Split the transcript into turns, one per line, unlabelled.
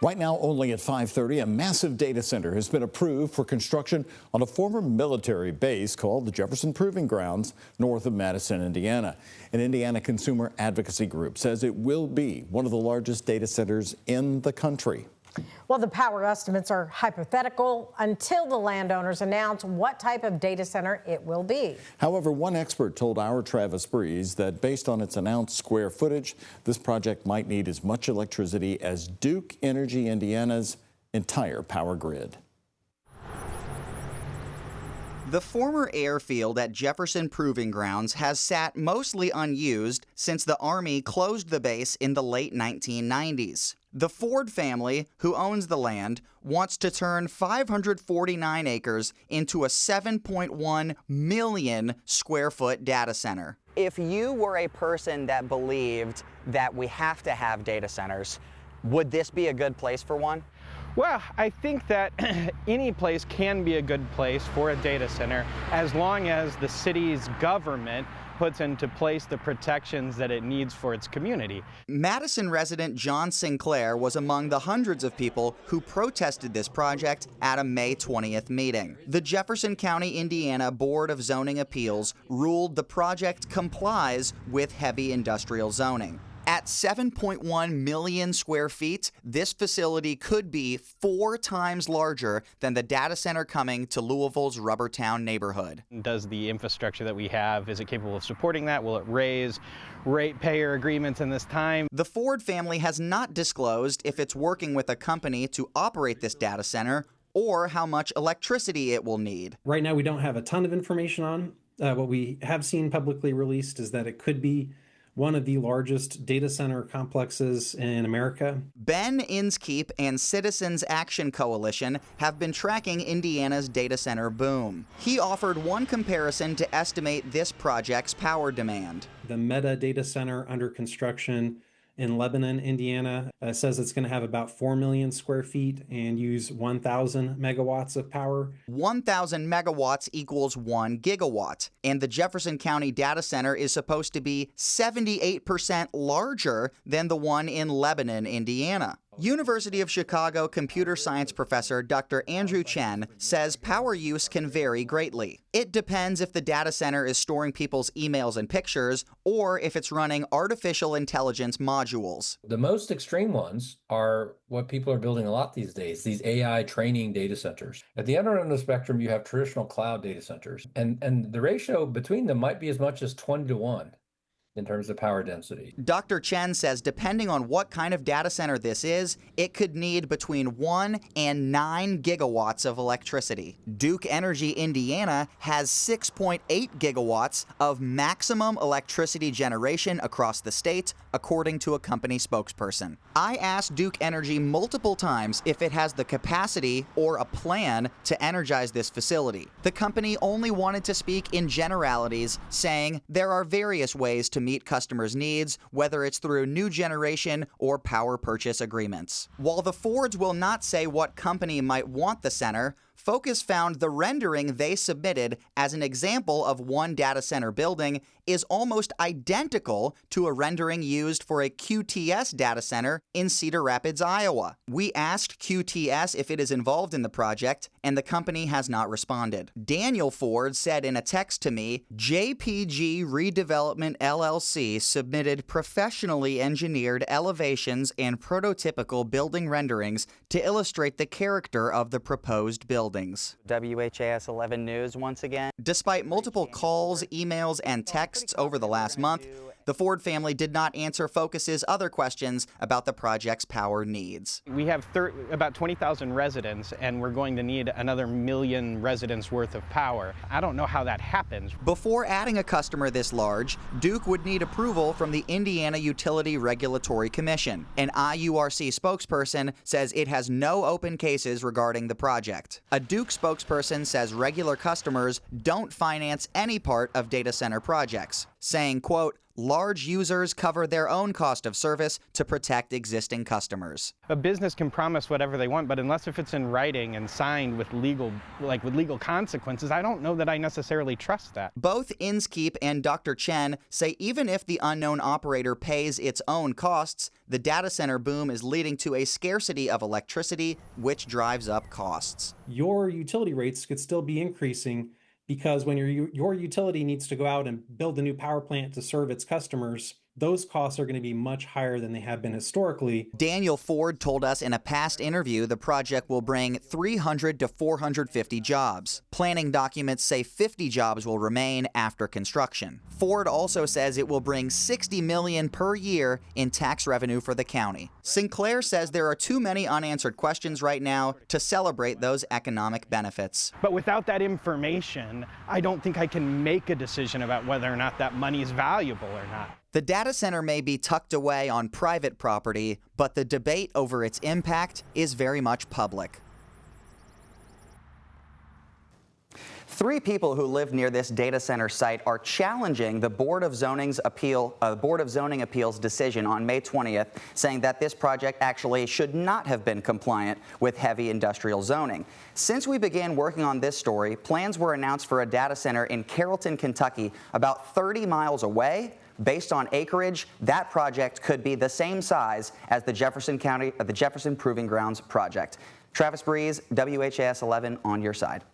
Right now, only at 5:30, a massive data center has been approved for construction on a former military base called the Jefferson Proving Grounds north of Madison, Indiana. An Indiana consumer advocacy group says it will be one of the largest data centers in the country.
Well, the power estimates are hypothetical until the landowners announce what type of data center it will be.
However, one expert told our Travis Breeze that based on its announced square footage, this project might need as much electricity as Duke Energy Indiana's entire power grid.
The former airfield at Jefferson Proving Grounds has sat mostly unused since the Army closed the base in the late 1990s. The Ford family, who owns the land, wants to turn 549 acres into a 7.1 million square foot data center.
If you were a person that believed that we have to have data centers, would this be a good place for one?
Well, I think that any place can be a good place for a data center as long as the city's government puts into place the protections that it needs for its community.
Madison resident John Sinclair was among the hundreds of people who protested this project at a May 20th meeting. The Jefferson County, Indiana Board of Zoning Appeals ruled the project complies with heavy industrial zoning. At 7.1 million square feet, this facility could be 4 times larger than the data center coming to Louisville's Rubbertown neighborhood.
Does the infrastructure that we have, is it capable of supporting that? Will it raise ratepayer agreements in this time?
The Ford family has not disclosed if it's working with a company to operate this data center or how much electricity it will need.
Right now, we don't have a ton of information on. What we have seen publicly released is that it could be one of the largest data center complexes in America.
Ben Inskeep and Citizens Action Coalition have been tracking Indiana's data center boom. He offered one comparison to estimate this project's power demand.
The Meta data center under construction in Lebanon, Indiana, says it's going to have about 4 million square feet and use 1,000 megawatts of power.
1,000 megawatts equals 1 gigawatt, and the Jefferson County data center is supposed to be 78% larger than the one in Lebanon, Indiana. University of Chicago computer science professor Dr. Andrew Chen says power use can vary greatly. It depends if the data center is storing people's emails and pictures or if it's running artificial intelligence modules.
The most extreme ones are what people are building a lot these days, these AI training data centers. At the other end of the spectrum, you have traditional cloud data centers, and the ratio between them might be as much as 20 to 1. In terms of power density.
Dr. Chen says depending on what kind of data center this is, it could need between 1 and 9 gigawatts of electricity. Duke Energy Indiana has 6.8 gigawatts of maximum electricity generation across the state, according to a company spokesperson. I asked Duke Energy multiple times if it has the capacity or a plan to energize this facility. The company only wanted to speak in generalities, saying there are various ways to meet customers' needs, whether it's through new generation or power purchase agreements. While the Fords will not say what company might want the center, Focus found the rendering they submitted as an example of one data center building is almost identical to a rendering used for a QTS data center in Cedar Rapids, Iowa. We asked QTS if it is involved in the project, and the company has not responded. Daniel Ford said in a text to me, JPG Redevelopment LLC submitted professionally engineered elevations and prototypical building renderings to illustrate the character of the proposed buildings.
WHAS 11 News once again.
Despite multiple calls, emails, and texts over the last month, the Ford family did not answer Focus's other questions about the project's power needs.
We have about 20,000 residents, and we're going to need another 1 million residents worth of power. I don't know how that happens.
Before adding a customer this large, Duke would need approval from the Indiana Utility Regulatory Commission. An IURC spokesperson says it has no open cases regarding the project. A Duke spokesperson says regular customers don't finance any part of data center projects, saying, quote, large users cover their own cost of service to protect existing customers.
A business can promise whatever they want, but unless if it's in writing and signed with legal consequences, I don't know that I necessarily trust that.
Both Inskeep and Dr. Chen say even if the unknown operator pays its own costs, the data center boom is leading to a scarcity of electricity, which drives up costs.
Your utility rates could still be increasing because when your utility needs to go out and build a new power plant to serve its customers, those costs are going to be much higher than they have been historically.
Daniel Ford told us in a past interview the project will bring 300 to 450 jobs. Planning documents say 50 jobs will remain after construction. Ford also says it will bring $60 million per year in tax revenue for the county. Sinclair says there are too many unanswered questions right now to celebrate those economic benefits.
But without that information, I don't think I can make a decision about whether or not that money is valuable or not.
The data center may be tucked away on private property, but the debate over its impact is very much public.
3 people who live near this data center site are challenging the Board of Zoning Appeals decision on May 20th, saying that this project actually should not have been compliant with heavy industrial zoning. Since we began working on this story, plans were announced for a data center in Carrollton, Kentucky, about 30 miles away. Based on acreage, that project could be the same size as the Jefferson Proving Grounds project. Travis Breeze, WHAS 11 on your side.